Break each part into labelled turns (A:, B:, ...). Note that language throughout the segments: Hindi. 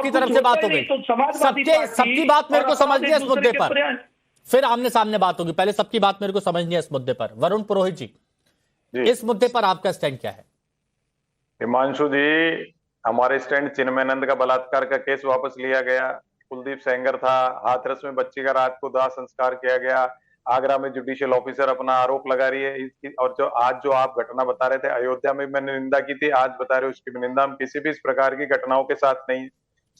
A: आपकी तरफ से बात हो गई, सबकी बात मेरे को समझनी है इस मुद्दे पर, फिर आमने सामने बात होगी। पहले सबकी बात मेरे को समझनी है इस मुद्दे पर। वरुण पुरोहित जी, इस मुद्दे पर आपका स्टैंड क्या है?
B: हिमांशु जी, हमारे स्टैंड चिन्मयानंद का बलात्कार का केस वापस लिया गया। कुलदीप सेंगर था, हाथरस में बच्ची का रात को दाह संस्कार किया गया। आगरा में जुडिशियल ऑफिसर अपना आरोप लगा रही है इसकी, और जो आज जो आप घटना बता रहे थे अयोध्या में, मैंने निंदा की थी, आज बता रहे हो उसकी भी निंदा। हम किसी भी इस प्रकार की घटनाओं के साथ नहीं।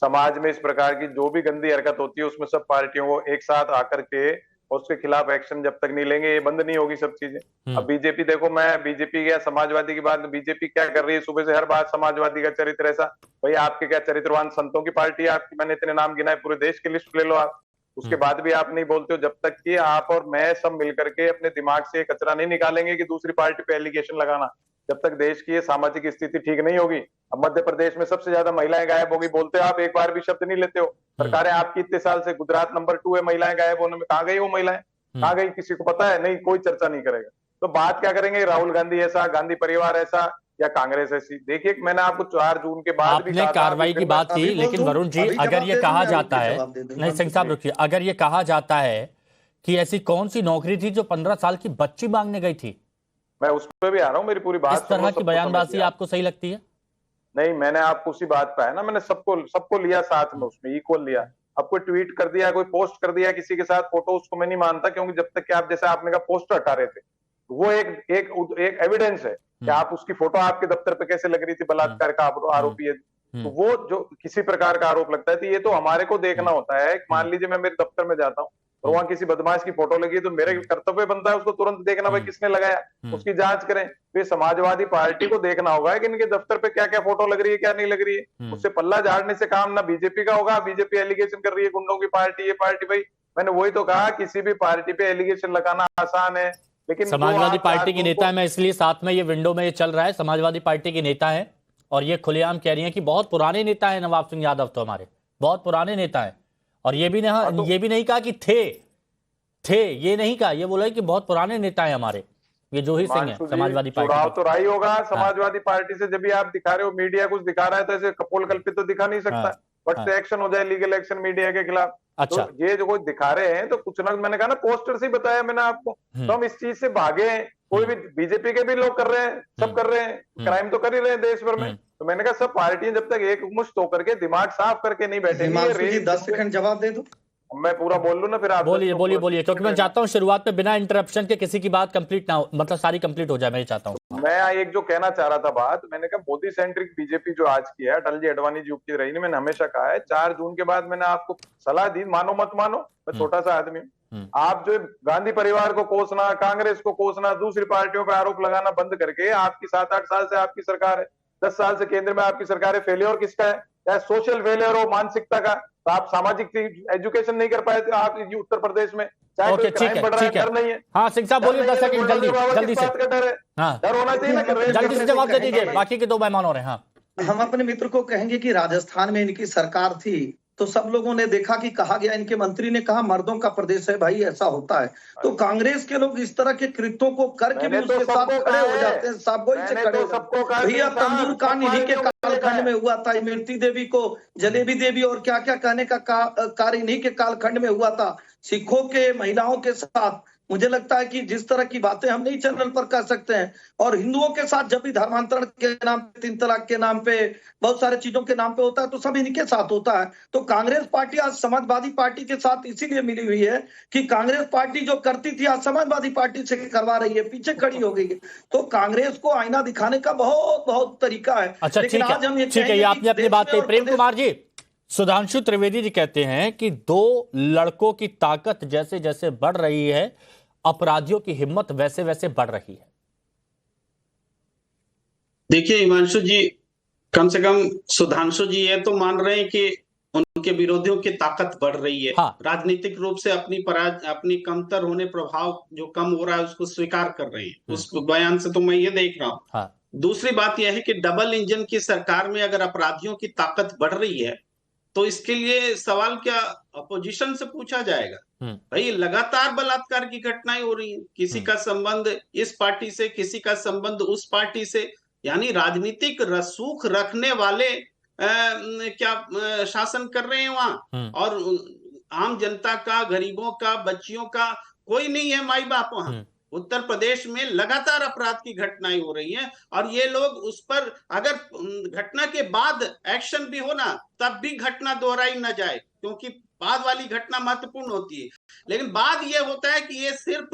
B: समाज में इस प्रकार की जो भी गंदी हरकत होती है उसमें सब पार्टियों को एक साथ आकर के और उसके खिलाफ एक्शन जब तक नहीं लेंगे ये बंद नहीं होगी सब चीजें। अब बीजेपी देखो, मैं बीजेपी या समाजवादी की बात, बीजेपी क्या कर रही है सुबह से हर बात समाजवादी का चरित्र ऐसा। भाई आपके क्या चरित्रवान संतों की पार्टी है आपकी, मैंने इतने नाम गिनाए, पूरे देश की लिस्ट ले लो आप, उसके बाद भी आप नहीं बोलते हो। जब तक कि आप और मैं सब मिलकर के अपने दिमाग से कचरा नहीं निकालेंगे कि दूसरी पार्टी पे एलिगेशन लगाना, जब तक देश की ये सामाजिक स्थिति ठीक नहीं होगी। अब मध्य प्रदेश में सबसे ज्यादा महिलाएं गायब होगी, बोलते हो आप, एक बार भी शब्द नहीं लेते हो। सरकारें आपकी इतने साल से, गुजरात नंबर 2 है महिलाएं गायब होने में, कहाँ गई वो महिलाएं, कहाँ गई, किसी को पता है? नहीं, कोई चर्चा नहीं करेगा। तो बात क्या करेंगे, राहुल गांधी ऐसा, गांधी परिवार ऐसा, या कांग्रेस ऐसी? देखिए, मैंने आपको 4 जून के बाद
A: आपने कार्रवाई की बात की, लेकिन वरुण जी अगर ये कहा जाता है, नहीं सिंह साहब रुकिए, अगर ये कहा जाता है कि ऐसी कौन सी नौकरी थी जो 15 साल की बच्ची मांगने गई थी,
B: मैं उस पर भी आ रहा हूँ, मेरी पूरी बात।
A: इस तरह की बयानबाजी आपको सही लगती है?
B: नहीं, मैंने आपको उसी बात पे है ना, मैंने सबको लिया साथ में, उसमें इक्वल लिया। अब कोई ट्वीट कर दिया, कोई पोस्ट कर दिया किसी के साथ फोटो, उसको मैं नहीं मानता, क्योंकि जब तक कि आप, जैसे आपने कहा पोस्टर हटा रहे थे, वो एक एविडेंस है कि आप उसकी फोटो आपके दफ्तर पे कैसे लग रही थी, बलात्कार का आरोपी है। तो वो जो किसी प्रकार का आरोप लगता है तो ये तो हमारे को देखना होता है। मान लीजिए मैं मेरे दफ्तर में जाता हूँ और वहां किसी बदमाश की फोटो लगी है, तो मेरे कर्तव्य बनता है उसको तुरंत देखना, भाई किसने लगाया, उसकी जांच करें। तो ये समाजवादी पार्टी को देखना होगा कि इनके दफ्तर पे क्या क्या फोटो लग रही है, क्या नहीं लग रही है। उससे पल्ला झाड़ने से काम ना बीजेपी का होगा। बीजेपी एलिगेशन कर रही है गुंडों की पार्टी, ये पार्टी, भाई मैंने वही तो कहा, किसी भी पार्टी पे एलिगेशन लगाना आसान है, लेकिन
A: समाजवादी पार्टी की नेता है, मैं इसलिए साथ में ये विंडो में ये चल रहा है, समाजवादी पार्टी की नेता है और ये खुलेआम कह रही हैं कि बहुत पुराने नेता है नवाब सिंह यादव, तो हमारे बहुत पुराने नेता है। और ये भी नहीं कहा कि थे, ये नहीं कहा, ये बोला कि बहुत पुराने नेता है हमारे, ये जोही सिंह है समाजवादी पार्टी।
B: चुनाव तो राही होगा समाजवादी पार्टी से, जब भी आप दिखा रहे हो, मीडिया कुछ दिखा रहा है तो ऐसे कपोल कल्पित तो दिखा नहीं सकता, बट एक्शन हो जाए, लीगल एक्शन मीडिया के खिलाफ।
A: अच्छा,
B: तो ये जो कोई दिखा रहे हैं तो कुछ ना, मैंने कहा ना, पोस्टर से ही बताया मैंने आपको, तो हम इस चीज से भागे हैं। कोई भी बीजेपी के भी लोग कर रहे हैं, सब कर रहे हैं, क्राइम तो कर ही रहे हैं देश भर में। तो मैंने कहा सब पार्टियां जब तक एक मुश्त होकर के दिमाग साफ करके नहीं बैठेंगी।
C: 10 सेकंड जवाब दे दो,
B: मैं पूरा बोल लूं ना, फिर आप
A: बोलिए, क्योंकि मैं चाहता हूं शुरुआत में बिना इंटरप्शन के किसी की बात कंप्लीट ना हो, मतलब सारी कंप्लीट हो जाए, मैं चाहता हूं।
B: मैं एक जो कहना चाह रहा था बात, मैंने कहा मोदी सेंट्रिक बीजेपी जो आज की है, अटल जी अडवाणी जी की रही नहीं, मैंने हमेशा कहा है, 4 जून के बाद मैंने आपको सलाह दी, मानो मत मानो, मैं छोटा सा आदमी हूँ, आप जो गांधी परिवार को कोसना, कांग्रेस को कोसना, दूसरी पार्टियों पर आरोप लगाना बंद करके, आपकी 7-8 साल से आपकी सरकार है, 10 साल से केंद्र में आपकी सरकार है, फेलियर किसका है? चाहे सोशल फेलियर हो, मानसिकता का, तो आप सामाजिक एजुकेशन नहीं कर पाए थे आप उत्तर प्रदेश में, चाहे कोई क्राइम बढ़ रहा है, डर नहीं है।
A: हाँ सिंह साहब बोलिए, 10 सेकंड जल्दी से,
B: डर होना चाहिए ना,
A: जल्दी से जवाब दे दीजिए, बाकी के 2 मेहमान हो रहे हैं। हाँ,
C: हम अपने मित्र को कहेंगे कि राजस्थान में इनकी सरकार थी तो सब लोगों ने देखा कि कहा गया, इनके मंत्री ने कहा मर्दों का प्रदेश है भाई, ऐसा होता है। तो कांग्रेस के लोग इस तरह के कृत्यों को करके भी उसके साथ खड़े हो जाते हैं, सब वही से खड़े हो जाते हैं। भैया तंदूर कांड इन्हीं के कालखंड में हुआ था, इमरती देवी को जलेबी देवी और क्या क्या कहने का कार्य इन्हीं के कालखंड में हुआ था, सिखों के महिलाओं के साथ। मुझे लगता है कि जिस तरह की बातें हम नहीं चैनल पर कर सकते हैं, और हिंदुओं के साथ जब भी धर्मांतरण के नाम पे, 3 तलाक के नाम पे, बहुत सारे चीजों के नाम पे होता है, तो सब इनके साथ होता है। तो कांग्रेस पार्टी आज समाजवादी पार्टी के साथ इसीलिए मिली हुई है कि कांग्रेस पार्टी जो करती थी आज समाजवादी पार्टी से करवा रही है, पीछे खड़ी हो गई है। तो कांग्रेस को आईना दिखाने का बहुत बहुत तरीका है।
A: अच्छा, लेकिन आज हम ये आपने अपनी बात कही। प्रेम कुमार जी, सुधांशु त्रिवेदी जी कहते हैं कि 2 लड़कों की ताकत जैसे जैसे बढ़ रही है, अपराधियों की हिम्मत वैसे वैसे बढ़ रही है।
D: देखिए हिमांशु जी, कम से कम सुधांशु जी ये तो मान रहे हैं कि उनके विरोधियों की ताकत बढ़ रही है। हाँ। राजनीतिक रूप से अपनी कमतर होने, प्रभाव जो कम हो रहा है उसको स्वीकार कर रहे हैं। उस बयान से तो मैं ये देख रहा हूँ। हाँ। दूसरी बात यह है कि डबल इंजन की सरकार में अगर अपराधियों की ताकत बढ़ रही है तो इसके लिए सवाल क्या अपोजिशन से पूछा जाएगा? भाई लगातार बलात्कार की घटनाएं हो रही हैं, किसी का संबंध इस पार्टी से, किसी का संबंध उस पार्टी से, यानी राजनीतिक रसूख रखने वाले क्या शासन कर रहे हैं वहां, और आम जनता का, गरीबों का, बच्चियों का कोई नहीं है माई बाप वहां। उत्तर प्रदेश में लगातार अपराध की घटनाएं हो रही हैं, और ये लोग उस पर अगर घटना के बाद एक्शन भी हो ना, तब भी घटना दोहराई न जाए, क्योंकि बाद वाली घटना महत्वपूर्ण होती है। लेकिन बाद ये होता है कि ये सिर्फ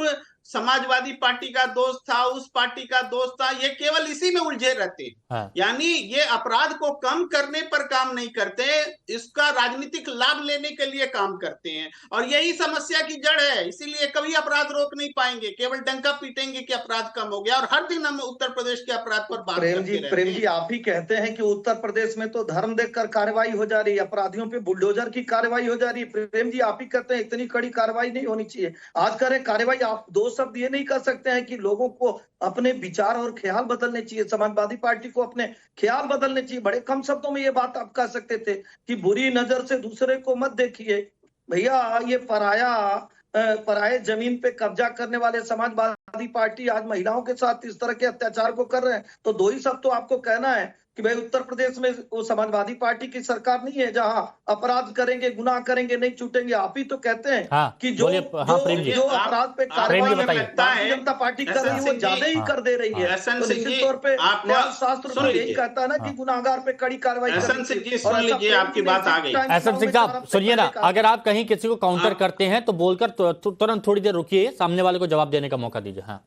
D: समाजवादी पार्टी का दोस्त था, उस पार्टी का दोस्त था, ये केवल इसी में उलझे रहते हैं। हाँ। यानी ये अपराध को कम करने पर काम नहीं करते, इसका राजनीतिक लाभ लेने के लिए काम करते हैं, और यही समस्या की जड़ है। इसीलिए कभी अपराध रोक नहीं पाएंगे, केवल डंका पीटेंगे कि अपराध कम हो गया, और हर दिन हम उत्तर प्रदेश के अपराध पर बात करते रहते हैं।
C: प्रेम जी, आप ही कहते हैं कि उत्तर प्रदेश में तो धर्म देखकर कार्रवाई हो जा रही है, अपराधियों पे बुलडोजर की कार्रवाई हो जा रही है। प्रेम जी, आप ही कहते हैं इतनी कड़ी कार्रवाई नहीं होनी चाहिए। आज करें कार्रवाई, आप दो शब्द ये नहीं कर सकते हैं कि लोगों को अपने विचार और ख्याल बदलने चाहिए, समाजवादी पार्टी को अपने ख्याल बदलने चाहिए। बड़े कम शब्दों में ये बात आप कह सकते थे कि बुरी नजर से दूसरे को मत देखिए। भैया, ये पराये जमीन पे कब्जा करने वाले समाजवादी पार्टी आज महिलाओं के साथ इस तरह के अत्याचार को कर रहे हैं, तो दो ही शब्द तो आपको कहना है कि भाई उत्तर प्रदेश में वो समाजवादी पार्टी की सरकार नहीं है जहां अपराध करेंगे, गुनाह करेंगे, नहीं छूटेंगे। आप ही तो कहते हैं कि जो अपराध पे कार्रवाई भारतीय जनता पार्टी कर रही है वो ज्यादा ही कर दे रही है। तो निश्चित तौर पे शास्त्र यही कहता है ना कि गुनाहगार पे कड़ी कार्रवाई।
D: आपकी बात आ गई।
A: एसएम सिंह साहब सुनिए ना, अगर आप कहीं किसी को काउंटर करते हैं तो बोलकर तुरंत थोड़ी देर रुकिए, सामने वाले को जवाब देने का मौका दीजिए। हाँ,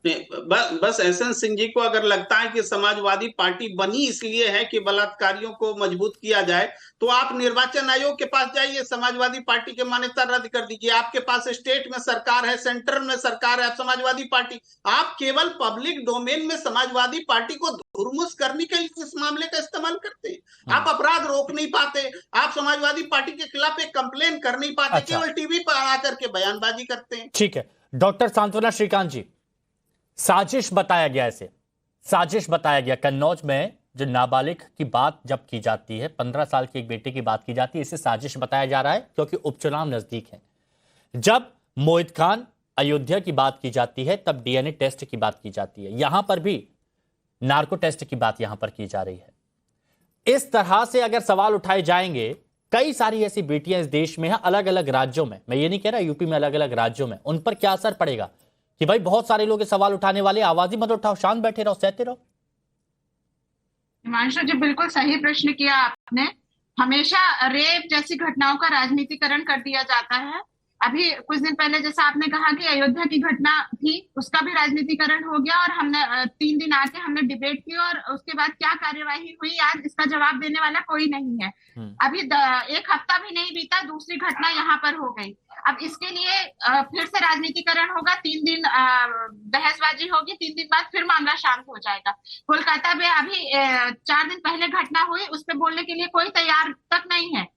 D: बस एसएन सिंह जी को अगर लगता है कि समाजवादी पार्टी बनी इसलिए है कि बलात्कारियों को मजबूत किया जाए, तो आप निर्वाचन आयोग के पास जाइए, समाजवादी पार्टी की मान्यता रद्द कर दीजिए। आपके पास स्टेट में सरकार है, सेंटर में सरकार है, समाजवादी पार्टी, आप केवल पब्लिक डोमेन में समाजवादी पार्टी को धुरमुस करने के लिए इस मामले का इस्तेमाल करते हैं। आप अपराध रोक नहीं पाते, आप समाजवादी पार्टी के खिलाफ एक कंप्लेन कर नहीं पाते, केवल टीवी पर आकर के बयानबाजी करते हैं।
A: ठीक है, डॉक्टर सांत्वना श्रीकांत जी, साजिश बताया गया, इसे साजिश बताया गया। कन्नौज में जो नाबालिग की बात जब की जाती है, 15 साल की एक बेटे की बात की जाती है, इसे साजिश बताया जा रहा है क्योंकि उपचुनाव नजदीक है। जब मोहित खान अयोध्या की बात की जाती है तब डीएनए टेस्ट की बात की जाती है। यहां पर भी नार्को टेस्ट की बात यहां पर की जा रही है। इस तरह से अगर सवाल उठाए जाएंगे, कई सारी ऐसी बेटियां इस देश में हैं, अलग अलग राज्यों में, मैं ये नहीं कह रहा यूपी में, अलग अलग राज्यों में, उन पर क्या असर पड़ेगा कि भाई बहुत सारे लोग सवाल उठाने वाले, आवाज ही मत उठाओ, शांत बैठे रहो, सहते रहो।
E: हिमांशु जी, बिल्कुल सही प्रश्न किया आपने। हमेशा रेप जैसी घटनाओं का राजनीतिकरण कर दिया जाता है। अभी कुछ दिन पहले जैसा आपने कहा कि अयोध्या की घटना थी, उसका भी राजनीतिकरण हो गया, और हमने 3 दिन आके हमने डिबेट की, और उसके बाद क्या कार्यवाही हुई आज इसका जवाब देने वाला कोई नहीं है। अभी 1 हफ्ता भी नहीं बीता, दूसरी घटना यहाँ पर हो गई। अब इसके लिए फिर से राजनीतिकरण होगा, 3 दिन बहसबाजी होगी, 3 दिन बाद फिर मामला शांत हो जाएगा। कोलकाता में अभी 4 दिन पहले घटना हुई, उस पर बोलने के लिए कोई तैयार तक नहीं है।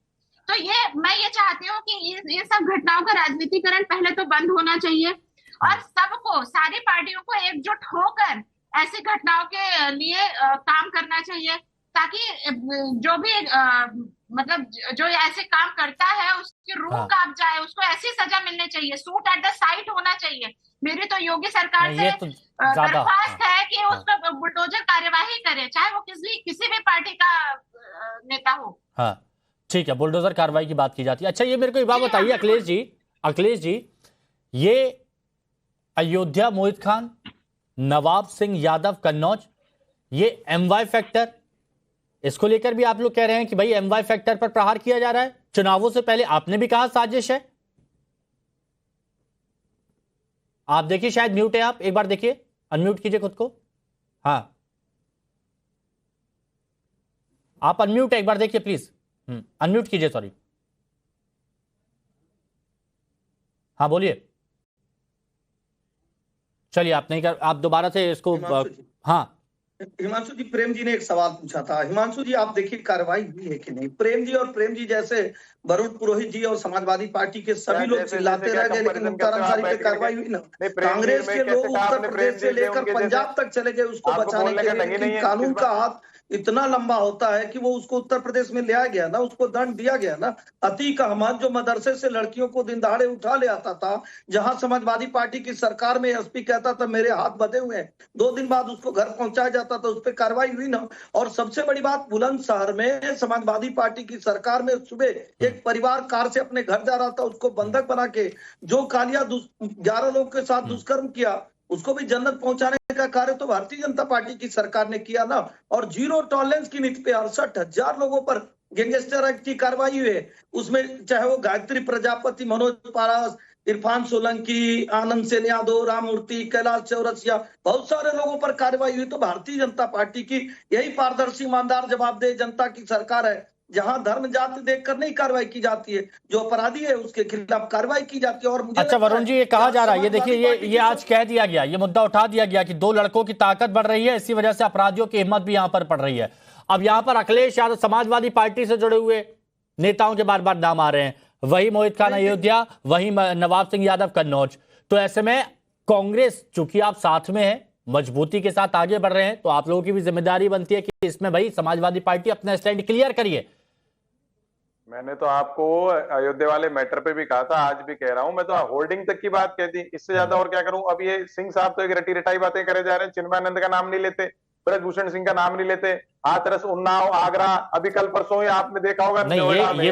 E: तो मैं ये चाहती हूँ कि ये सब घटनाओं का राजनीतिकरण पहले तो बंद होना चाहिए, और सबको, सारी पार्टियों को एकजुट होकर ऐसी घटनाओं के लिए काम करना चाहिए, ताकि जो भी मतलब जो ऐसे काम करता है उसकी रूह कांप जाए, उसको ऐसी सजा मिलनी चाहिए, सूट एट द साइट होना चाहिए। मेरी तो योगी सरकार से दरख्वास्त है कि उस पर बुलडोजर कार्यवाही करे, चाहे वो किसी भी पार्टी का नेता हो।
A: हाँ, ठीक है, बुलडोजर कार्रवाई की बात की जाती है। अच्छा, ये मेरे को एक बात बताइए अखिलेश जी, ये अयोध्या, मोहित खान, नवाब सिंह यादव, कन्नौज, ये एमवाई फैक्टर, इसको लेकर भी आप लोग कह रहे हैं कि भाई एमवाई फैक्टर पर प्रहार किया जा रहा है। चुनावों से पहले आपने भी कहा साजिश है। आप देखिए, शायद म्यूट है, आप एक बार देखिए, अनम्यूट कीजिए खुद को। हाँ, आप अनम्यूट है, एक बार देखिए प्लीज, अनम्यूट कीजिए, सॉरी। हाँ बोलिए। चलिए, आप नहीं कर, आप दोबारा से इसको। हाँ
C: हिमांशु जी, प्रेम जी ने एक सवाल पूछा था। हिमांशु जी, आप देखिए कार्रवाई हुई है कि नहीं। प्रेम जी जैसे वरुण पुरोहित जी और समाजवादी पार्टी के सभी लोग चिल्लाते रह गए, लेकिन मुख्तार अंसारी पे कार्रवाई हुई ना। कांग्रेस के लोग उत्तर प्रदेश से लेकर पंजाब तक चले गए उसको बचाने के लिए, लेकिन कानून का हाथ इतना लंबा होता है कि वो उसको उत्तर प्रदेश में ले आया गया ना, उसको दंड दिया गया ना। अतीक अहमद जो मदरसे से लड़कियों को दिन दहाड़े उठा ले आता था, जहां समाजवादी पार्टी की सरकार में एसपी कहता था मेरे हाथ बंधे हुए हैं, 2 दिन बाद उसको घर पहुंचाया जाता था, उस पर कार्रवाई हुई ना। और सबसे बड़ी बात, बुलंदशहर में समाजवादी पार्टी की सरकार में सुबह एक परिवार कार से अपने घर जा रहा था, उसको बंधक बना के जो कालिया 11 लोगों के साथ दुष्कर्म किया, उसको भी जन्नत पहुंचाने का कार्य तो भारतीय जनता पार्टी की सरकार ने किया ना। और जीरो टॉलरेंस की नीति पे 68,000 लोगों पर गैंगस्टर एक्ट की कार्रवाई हुई है। उसमें चाहे वो गायत्री प्रजापति, मनोज पारास, इरफान सोलंकी, आनंद सेन यादव, राममूर्ति, कैलाश चौरसिया, बहुत सारे लोगों पर कार्रवाई हुई। तो भारतीय जनता पार्टी की यही पारदर्शी, ईमानदार, जवाबदेह जनता की सरकार है, जहां धर्म जाति देखकर नहीं कार्रवाई की जाती है, जो अपराधी है उसके खिलाफ कार्रवाई की जाती है। और मुझे
A: अच्छा वरुण जी, ये कहा जा रहा है, ये देखिए, ये आज कह दिया गया, ये मुद्दा उठा दिया गया कि 2 लड़कों की ताकत बढ़ रही है, इसी वजह से अपराधियों की हिम्मत भी यहां पर पड़ रही है। अब यहां पर अखिलेश यादव, समाजवादी पार्टी से जुड़े हुए नेताओं के बार बार नाम आ रहे हैं, वही मोहित खान अयोध्या, वही नवाब सिंह यादव कन्नौज। तो ऐसे में कांग्रेस, चूंकि आप साथ में है, मजबूती के साथ आगे बढ़ रहे हैं, तो आप लोगों की भी जिम्मेदारी बनती है कि इसमें भाई समाजवादी पार्टी अपना स्टैंड क्लियर करिए।
B: मैंने तो आपको अयोध्या वाले मैटर पे भी कहा था, आज भी कह रहा हूं, मैं तो होल्डिंग तक की बात कह दी, इससे ज्यादा और क्या करूं। अब ये सिंह साहब तो एक रटी रटाई बातें करे जा रहे हैं, चिन्मयानंद का नाम नहीं लेते, ब्रजभूषण सिंह का नाम नहीं लेते, हाथरस, उन्नाव, आगरा, अभी कल परसों ही आपने देखा होगा
A: नहीं, ये